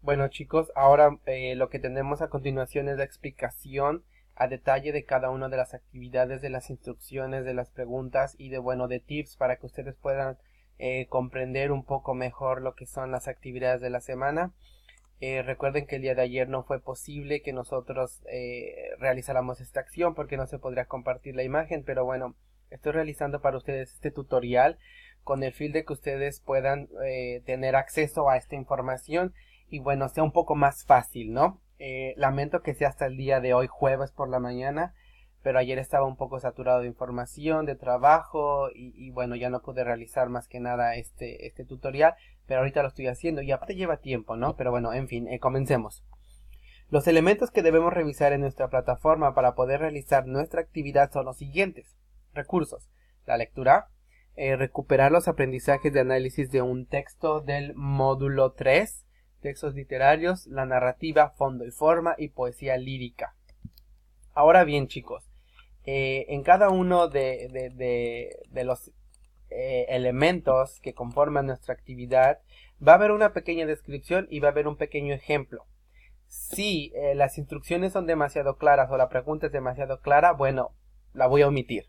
Bueno chicos, ahora lo que tenemos a continuación es la explicación a detalle de cada una de las actividades, de las instrucciones, de las preguntas y de tips para que ustedes puedan comprender un poco mejor lo que son las actividades de la semana. Recuerden que el día de ayer no fue posible que nosotros realizáramos esta acción porque no se podría compartir la imagen, pero bueno, estoy realizando para ustedes este tutorial con el fin de que ustedes puedan tener acceso a esta información y bueno, sea un poco más fácil, ¿no? Lamento que sea hasta el día de hoy, jueves por la mañana, pero ayer estaba un poco saturado de información, de trabajo y bueno, ya no pude realizar más que nada este tutorial, pero ahorita lo estoy haciendo y aparte lleva tiempo, ¿no? Pero bueno, en fin, comencemos. Los elementos que debemos revisar en nuestra plataforma para poder realizar nuestra actividad son los siguientes. Recursos. La lectura. Recuperar los aprendizajes de análisis de un texto del módulo 3. Textos literarios, la narrativa, fondo y forma y poesía lírica. Ahora bien chicos, en cada uno de los elementos que conforman nuestra actividad va a haber una pequeña descripción y va a haber un pequeño ejemplo. Si las instrucciones son demasiado claras o la pregunta es demasiado clara, bueno, la voy a omitir.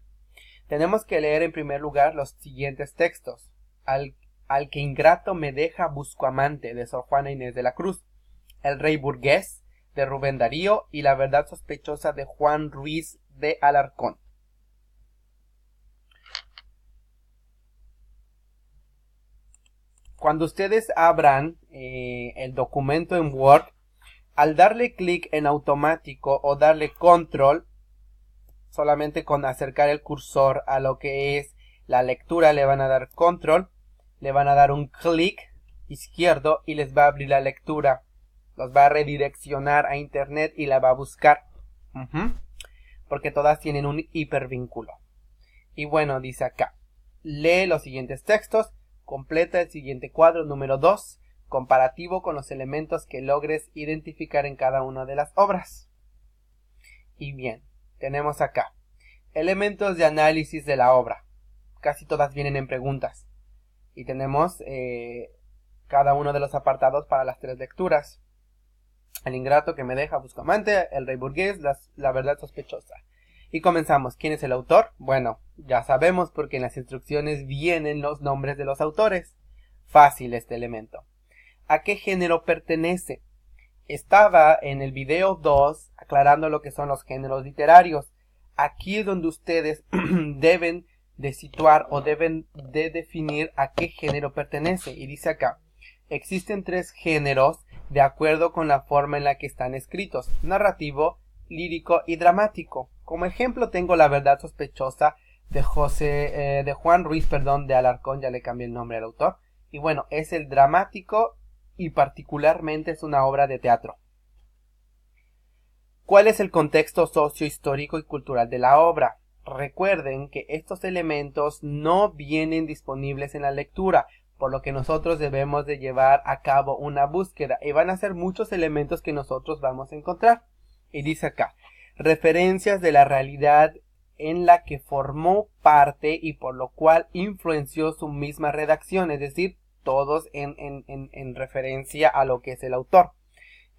Tenemos que leer en primer lugar los siguientes textos. Al que ingrato me deja busco amante, de Sor Juana Inés de la Cruz. El rey burgués, de Rubén Darío. Y la verdad sospechosa, de Juan Ruiz de Alarcón. Cuando ustedes abran el documento en Word, al darle clic en automático o darle control, solamente con acercar el cursor a lo que es la lectura le van a dar control. Le van a dar un clic izquierdo y les va a abrir la lectura. Los va a redireccionar a internet y la va a buscar. Porque todas tienen un hipervínculo. Y bueno, dice acá. Lee los siguientes textos. Completa el siguiente cuadro número 2. Comparativo con los elementos que logres identificar en cada una de las obras. Y bien, tenemos acá. Elementos de análisis de la obra. Casi todas vienen en preguntas. Y tenemos cada uno de los apartados para las 3 lecturas. El ingrato que me deja busco amante, el rey burgués, la verdad sospechosa. Y comenzamos. ¿Quién es el autor? Bueno, ya sabemos porque en las instrucciones vienen los nombres de los autores. Fácil este elemento. ¿A qué género pertenece? Estaba en el video 2 aclarando lo que son los géneros literarios. Aquí es donde ustedes deben de situar o deben de definir a qué género pertenece. Y dice acá, existen 3 géneros de acuerdo con la forma en la que están escritos: narrativo, lírico y dramático. Como ejemplo tengo La verdad sospechosa de Juan Ruiz, de Alarcón, ya le cambié el nombre al autor. Y bueno, es el dramático y particularmente es una obra de teatro. ¿Cuál es el contexto socio-histórico y cultural de la obra? Recuerden que estos elementos no vienen disponibles en la lectura, por lo que nosotros debemos de llevar a cabo una búsqueda y van a ser muchos elementos que nosotros vamos a encontrar. Y dice acá, referencias de la realidad en la que formó parte y por lo cual influenció su misma redacción, es decir, todos en referencia a lo que es el autor.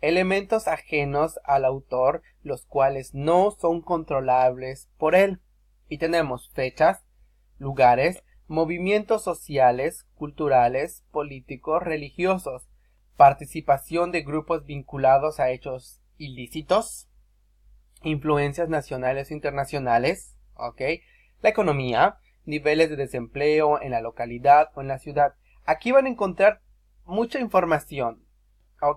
Elementos ajenos al autor, los cuales no son controlables por él. Y tenemos fechas, lugares, movimientos sociales, culturales, políticos, religiosos, participación de grupos vinculados a hechos ilícitos, influencias nacionales e internacionales, la economía, niveles de desempleo en la localidad o en la ciudad. Aquí van a encontrar mucha información,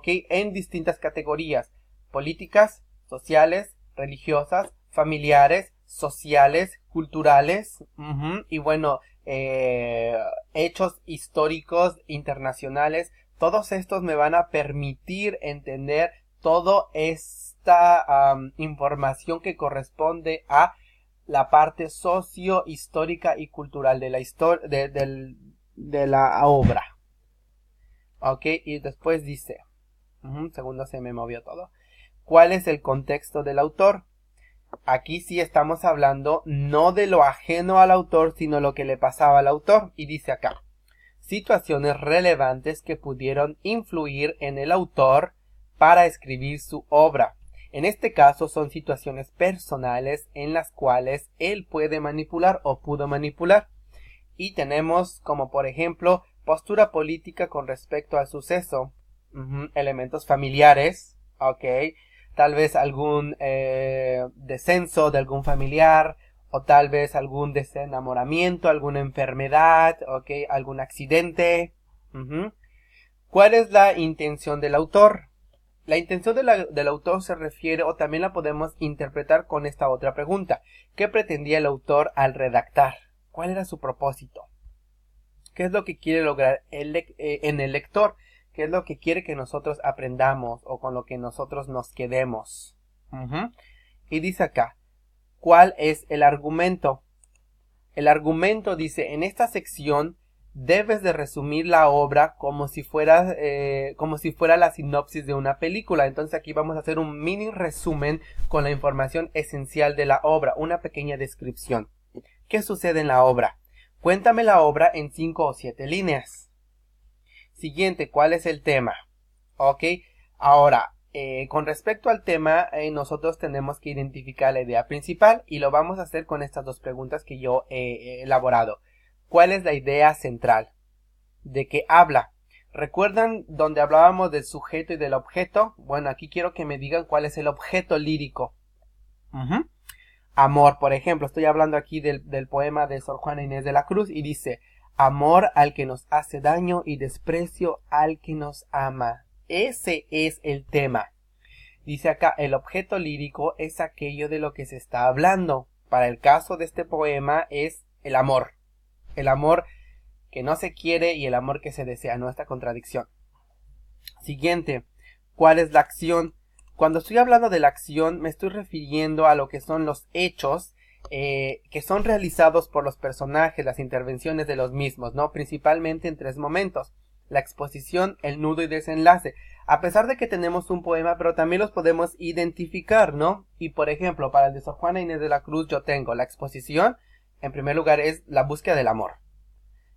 en distintas categorías: políticas, sociales, religiosas, familiares, sociales, culturales, y bueno, hechos históricos internacionales. Todos estos me van a permitir entender toda esta información que corresponde a la parte socio-histórica y cultural de la historia de la obra. Y después dice, segundo se me movió todo. ¿Cuál es el contexto del autor? Aquí sí estamos hablando no de lo ajeno al autor, sino lo que le pasaba al autor. Y dice acá, situaciones relevantes que pudieron influir en el autor para escribir su obra. En este caso son situaciones personales en las cuales él puede manipular o pudo manipular. Y tenemos como por ejemplo postura política con respecto al suceso, elementos familiares, tal vez algún descenso de algún familiar, o tal vez algún desenamoramiento, alguna enfermedad, algún accidente. ¿Cuál es la intención del autor? La intención del autor se refiere, o también la podemos interpretar con esta otra pregunta. ¿Qué pretendía el autor al redactar? ¿Cuál era su propósito? ¿Qué es lo que quiere lograr en el lector? ¿Qué es lo que quiere que nosotros aprendamos o con lo que nosotros nos quedemos? Y dice acá, ¿cuál es el argumento? El argumento dice, en esta sección debes de resumir la obra como si fuera la sinopsis de una película. Entonces aquí vamos a hacer un mini resumen con la información esencial de la obra, una pequeña descripción. ¿Qué sucede en la obra? Cuéntame la obra en 5 o 7 líneas. Siguiente, ¿cuál es el tema? Ahora, con respecto al tema, nosotros tenemos que identificar la idea principal y lo vamos a hacer con estas dos preguntas que yo he elaborado. ¿Cuál es la idea central? ¿De qué habla? ¿Recuerdan donde hablábamos del sujeto y del objeto? Bueno, aquí quiero que me digan cuál es el objeto lírico. Amor, por ejemplo, estoy hablando aquí del poema de Sor Juana Inés de la Cruz y dice, amor al que nos hace daño y desprecio al que nos ama. Ese es el tema. Dice acá, el objeto lírico es aquello de lo que se está hablando. Para el caso de este poema es el amor. El amor que no se quiere y el amor que se desea, no esta contradicción. Siguiente, ¿cuál es la acción? Cuando estoy hablando de la acción me estoy refiriendo a lo que son los hechos que son realizados por los personajes, las intervenciones de los mismos, ¿no? Principalmente en 3 momentos. La exposición, el nudo y desenlace. A pesar de que tenemos un poema, pero también los podemos identificar, ¿no? Y por ejemplo, para el de Sor Juana Inés de la Cruz yo tengo la exposición. En primer lugar es la búsqueda del amor.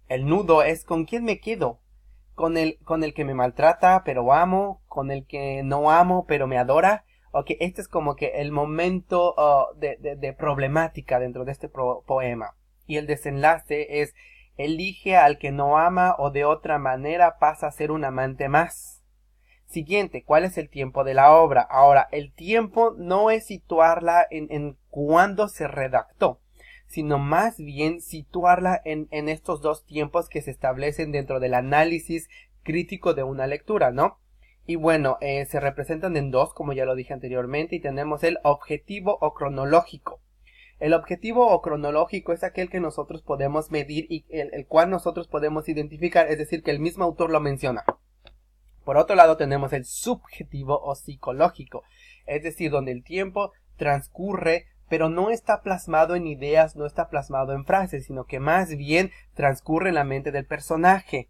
El nudo es con quién me quedo. Con el que me maltrata pero amo, con el que no amo pero me adora. Este es como que el momento de problemática dentro de este poema. Y el desenlace es elige al que no ama o de otra manera pasa a ser un amante más. Siguiente, ¿cuál es el tiempo de la obra? Ahora, el tiempo no es situarla en cuándo se redactó, sino más bien situarla en estos dos tiempos que se establecen dentro del análisis crítico de una lectura, ¿no? Y bueno, se representan en 2, como ya lo dije anteriormente, y tenemos el objetivo o cronológico. El objetivo o cronológico es aquel que nosotros podemos medir y el cual nosotros podemos identificar, es decir, que el mismo autor lo menciona. Por otro lado tenemos el subjetivo o psicológico, es decir, donde el tiempo transcurre pero no está plasmado en ideas, no está plasmado en frases, sino que más bien transcurre en la mente del personaje.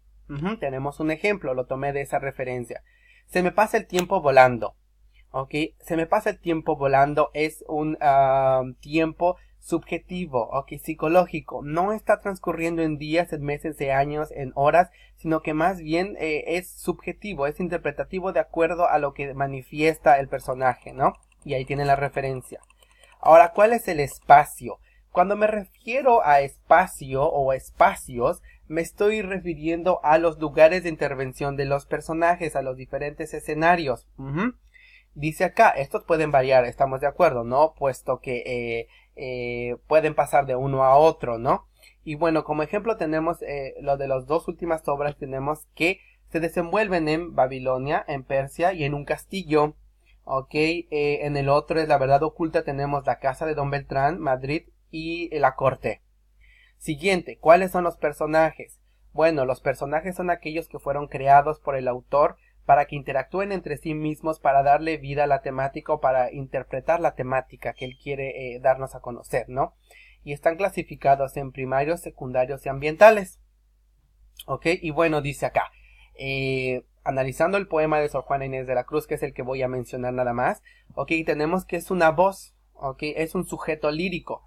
Tenemos un ejemplo, lo tomé de esa referencia. Se me pasa el tiempo volando. Se me pasa el tiempo volando es un tiempo subjetivo, psicológico. No está transcurriendo en días, en meses, en años, en horas, sino que más bien es subjetivo, es interpretativo de acuerdo a lo que manifiesta el personaje, ¿no? Y ahí tienen la referencia. Ahora, ¿cuál es el espacio? Cuando me refiero a espacio o espacios, me estoy refiriendo a los lugares de intervención de los personajes, a los diferentes escenarios. Dice acá, estos pueden variar, estamos de acuerdo, ¿no? Puesto que pueden pasar de uno a otro, ¿no? Y bueno, como ejemplo tenemos lo de las 2 últimas obras, tenemos que se desenvuelven en Babilonia, en Persia y en un castillo. En el otro es La verdad oculta, tenemos la casa de Don Beltrán, Madrid y la corte. Siguiente, ¿cuáles son los personajes? Bueno, los personajes son aquellos que fueron creados por el autor para que interactúen entre sí mismos, para darle vida a la temática o para interpretar la temática que él quiere darnos a conocer, ¿no? Y están clasificados en primarios, secundarios y ambientales. Y bueno, dice acá, analizando el poema de Sor Juana Inés de la Cruz, que es el que voy a mencionar nada más, tenemos que es una voz, es un sujeto lírico.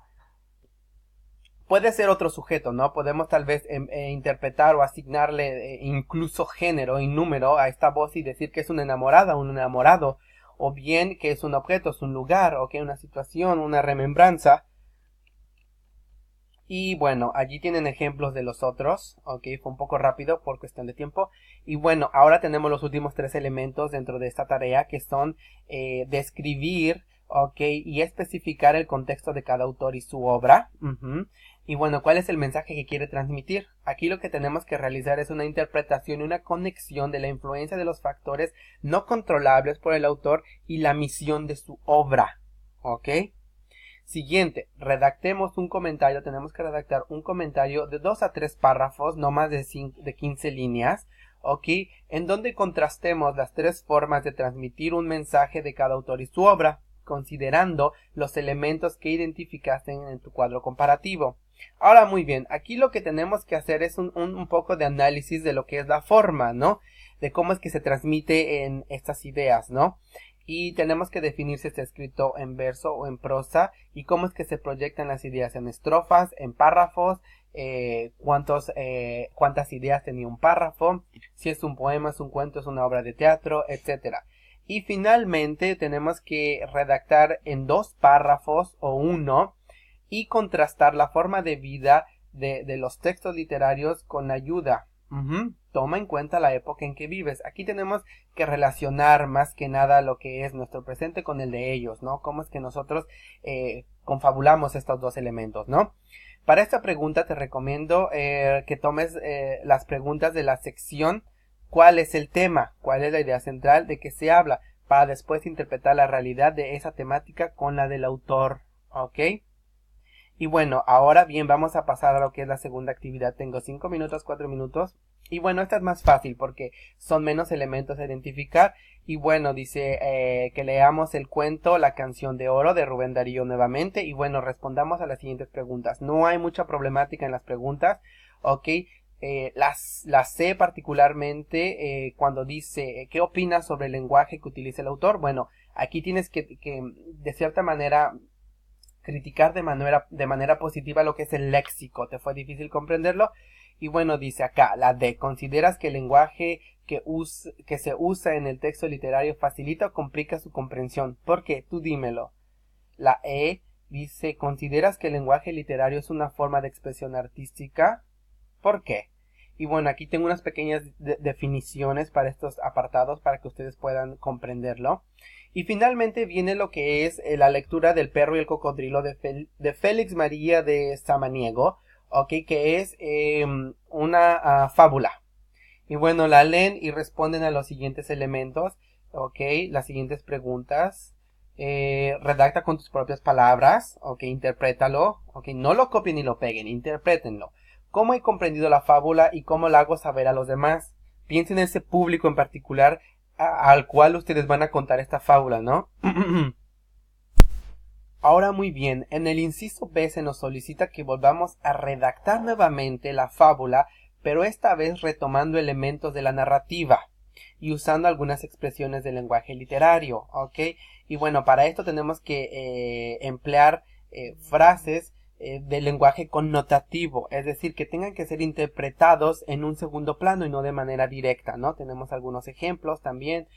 puede ser otro sujeto, ¿no? Podemos tal vez interpretar o asignarle incluso género y número a esta voz y decir que es una enamorada, un enamorado, o bien que es un objeto, es un lugar, o que es una situación, una remembranza. Y bueno, allí tienen ejemplos de los otros, ok, fue un poco rápido por cuestión de tiempo. Y bueno, ahora tenemos los últimos 3 elementos dentro de esta tarea, que son describir, ok, y especificar el contexto de cada autor y su obra. Y bueno, ¿cuál es el mensaje que quiere transmitir? Aquí lo que tenemos que realizar es una interpretación y una conexión de la influencia de los factores no controlables por el autor y la misión de su obra, ok. Siguiente, redactemos un comentario. Tenemos que redactar un comentario de 2 a 3 párrafos, no más de 15 líneas, ¿ok? En donde contrastemos las 3 formas de transmitir un mensaje de cada autor y su obra, considerando los elementos que identificaste en tu cuadro comparativo. Ahora, muy bien, aquí lo que tenemos que hacer es un poco de análisis de lo que es la forma, ¿no? De cómo es que se transmite en estas ideas, ¿no? Y tenemos que definir si está escrito en verso o en prosa y cómo es que se proyectan las ideas en estrofas, en párrafos, cuántas ideas tenía un párrafo, si es un poema, es un cuento, es una obra de teatro, etcétera. Y finalmente tenemos que redactar en 2 párrafos o 1 y contrastar la forma de vida de los textos literarios con ayuda. Toma en cuenta la época en que vives. Aquí tenemos que relacionar más que nada lo que es nuestro presente con el de ellos, ¿no? Cómo es que nosotros confabulamos estos 2 elementos, ¿no? Para esta pregunta te recomiendo que tomes las preguntas de la sección ¿cuál es el tema? ¿Cuál es la idea central de que se habla? Para después interpretar la realidad de esa temática con la del autor, ¿ok? Y bueno, ahora bien, vamos a pasar a lo que es la segunda actividad. Tengo 5 minutos, 4 minutos. Y bueno, esta es más fácil porque son menos elementos a identificar. Y bueno, dice que leamos el cuento La canción de oro de Rubén Darío nuevamente. Y bueno, respondamos a las siguientes preguntas. No hay mucha problemática en las preguntas, ¿ok? Las sé particularmente cuando dice ¿qué opinas sobre el lenguaje que utiliza el autor? Bueno, aquí tienes que de cierta manera criticar de manera positiva lo que es el léxico. ¿Te fue difícil comprenderlo? Y bueno, dice acá, la D. ¿Consideras que el lenguaje que se usa en el texto literario facilita o complica su comprensión? ¿Por qué? Tú dímelo. La E dice, ¿consideras que el lenguaje literario es una forma de expresión artística? ¿Por qué? Y bueno, aquí tengo unas pequeñas definiciones para estos apartados para que ustedes puedan comprenderlo. Y finalmente viene lo que es la lectura del perro y el cocodrilo de Félix María de Samaniego, ¿ok? Que es una fábula. Y bueno, la leen y responden a los siguientes elementos, ¿ok? Las siguientes preguntas. Redacta con tus propias palabras, ¿ok? Interprétalo, ¿ok? No lo copien ni lo peguen, interprétenlo. ¿Cómo he comprendido la fábula y cómo la hago saber a los demás? Piensen en ese público en particular al cual ustedes van a contar esta fábula, ¿no? Ahora muy bien, en el inciso B se nos solicita que volvamos a redactar nuevamente la fábula, pero esta vez retomando elementos de la narrativa y usando algunas expresiones del lenguaje literario, ¿ok? Y bueno, para esto tenemos que emplear frases del lenguaje connotativo, es decir, que tengan que ser interpretados en un segundo plano y no de manera directa, ¿no? Tenemos algunos ejemplos también.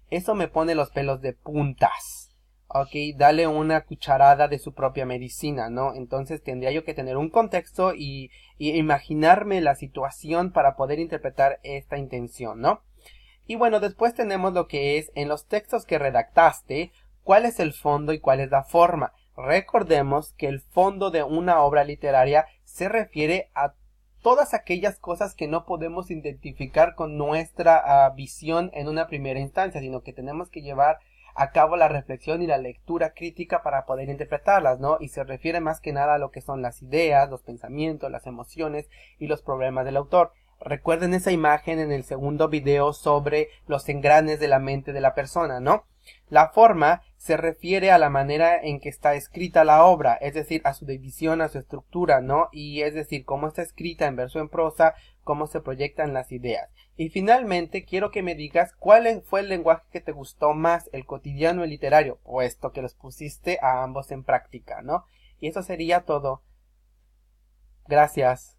Eso me pone los pelos de puntas, ¿ok? Dale una cucharada de su propia medicina, ¿no? Entonces tendría yo que tener un contexto y imaginarme la situación para poder interpretar esta intención, ¿no? Y bueno, después tenemos lo que es en los textos que redactaste, cuál es el fondo y cuál es la forma. Recordemos que el fondo de una obra literaria se refiere a todas aquellas cosas que no podemos identificar con nuestra visión en una primera instancia, sino que tenemos que llevar a cabo la reflexión y la lectura crítica para poder interpretarlas, ¿no? Y se refiere más que nada a lo que son las ideas, los pensamientos, las emociones y los problemas del autor. Recuerden esa imagen en el segundo video sobre los engranes de la mente de la persona, ¿no? La forma se refiere a la manera en que está escrita la obra, es decir, a su división, a su estructura, ¿no? Y es decir, cómo está escrita en verso o en prosa, cómo se proyectan las ideas. Y finalmente, quiero que me digas cuál fue el lenguaje que te gustó más, el cotidiano o el literario, puesto que los pusiste a ambos en práctica, ¿no? Y eso sería todo. Gracias.